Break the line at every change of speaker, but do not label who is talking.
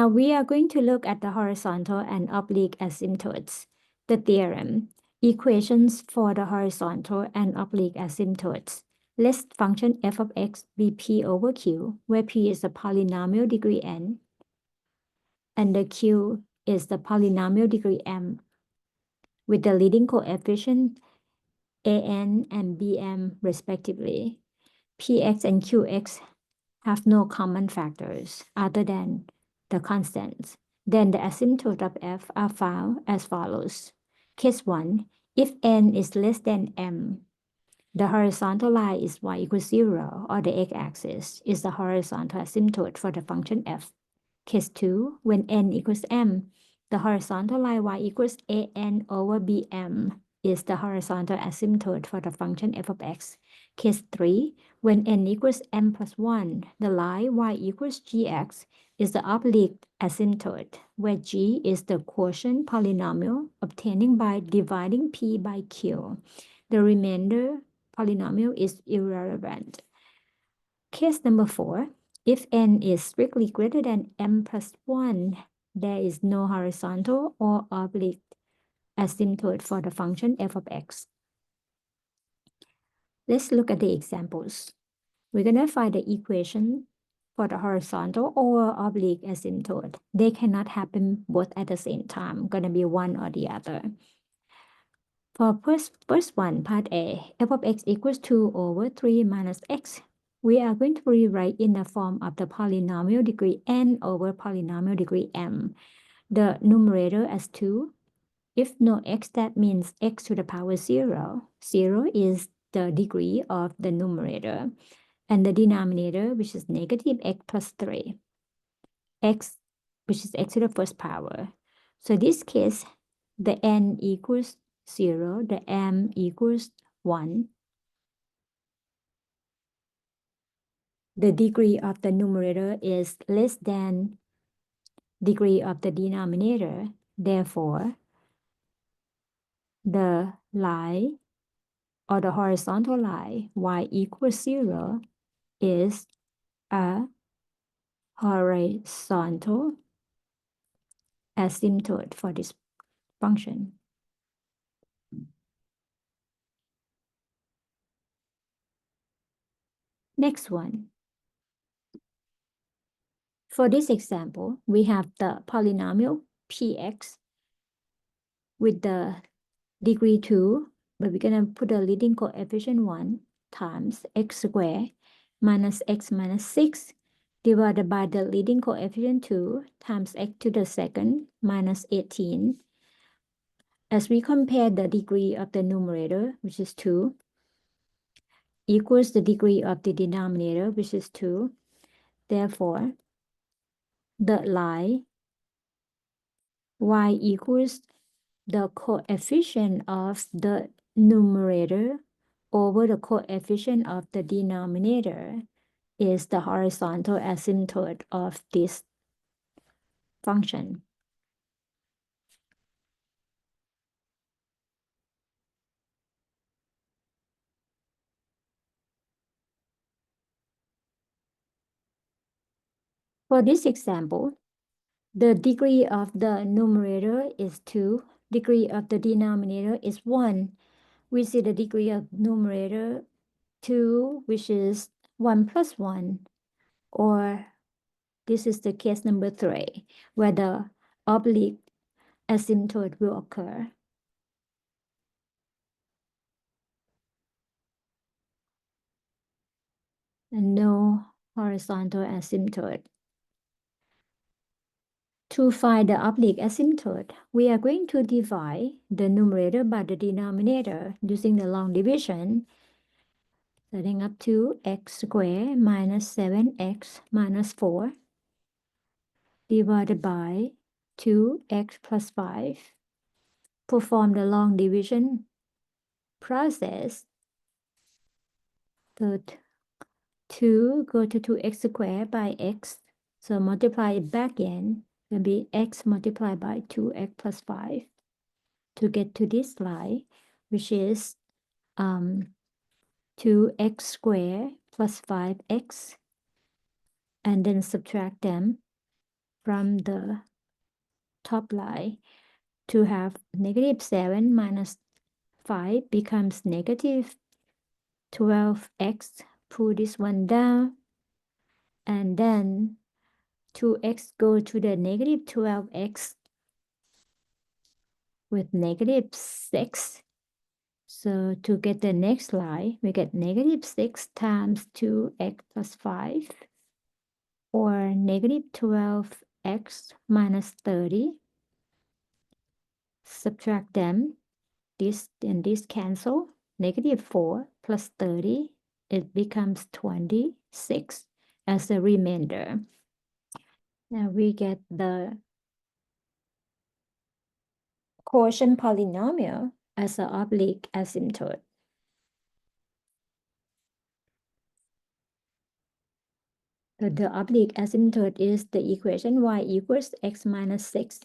Now we are going to look at the horizontal and oblique asymptotes. The theorem, equations for the horizontal and oblique asymptotes. Let function f of x be p over q, where p is the polynomial degree n, and the q is the polynomial degree m, with the leading coefficient an and bm respectively. Px and qx have no common factors other than the constants. Then the asymptotes of f are found as follows. Case 1, if n is less than m, the horizontal line is y equals 0, or the x-axis is the horizontal asymptote for the function f. Case 2, when n equals m, the horizontal line y equals an over bm is the horizontal asymptote for the function f of x. Case 3, when n equals m plus 1, the line y equals gx is the oblique asymptote, where g is the quotient polynomial obtaining by dividing p by q. The remainder polynomial is irrelevant. Case number 4, if n is strictly greater than m plus 1, there is no horizontal or oblique asymptote for the function f of x. Let's look at the examples. We're going to find the equation for the horizontal or oblique asymptote. They cannot happen both at the same time. Going to be one or the other. For first one, part A, f of x equals 2 over 3 minus x. We are going to rewrite in the form of the polynomial degree n over polynomial degree m. The numerator as 2. If no x, that means x to the power 0. 0 is the degree of the numerator. And the denominator, which is negative x plus 3. X, which is x to the first power. So in this case, the n equals 0, the m equals 1. The degree of the numerator is less than degree of the denominator. Therefore, the line or the horizontal line y equals 0 is a horizontal asymptote for this function. Next one. For this example, we have the polynomial px with the degree 2, but we're going to put a leading coefficient 1 times x squared minus x minus 6 divided by the leading coefficient 2 times x to the second minus 18. As we compare the degree of the numerator, which is 2, equals the degree of the denominator, which is 2. Therefore, the line y equals the coefficient of the numerator over the coefficient of the denominator is the horizontal asymptote of this function. For this example, the degree of the numerator is 2, degree of the denominator is 1. We see the degree of numerator 2, which is 1 plus 1, or this is the case number 3, where the oblique asymptote will occur. And no horizontal asymptote. To find the oblique asymptote, we are going to divide the numerator by the denominator using the long division, setting up to x squared minus 7x minus 4 divided by 2x plus 5. Perform the long division process. So 2 go to 2x squared by x. So multiply it back in. Will be x multiplied by 2x plus 5 to get to this line, which is 2x squared plus 5x, and then subtract them. from the top line to have negative 7 minus 5 becomes negative 12x. Pull this one down, and then 2x go to the negative 12x with negative 6. So to get the next line, we get negative 6 times 2x plus 5, or negative 12x minus 30. Subtract them. This and this cancel. Negative 4 plus 30, it becomes 26 as a remainder. Now we get the quotient polynomial as an oblique asymptote. So the oblique asymptote is the equation y equals x minus 6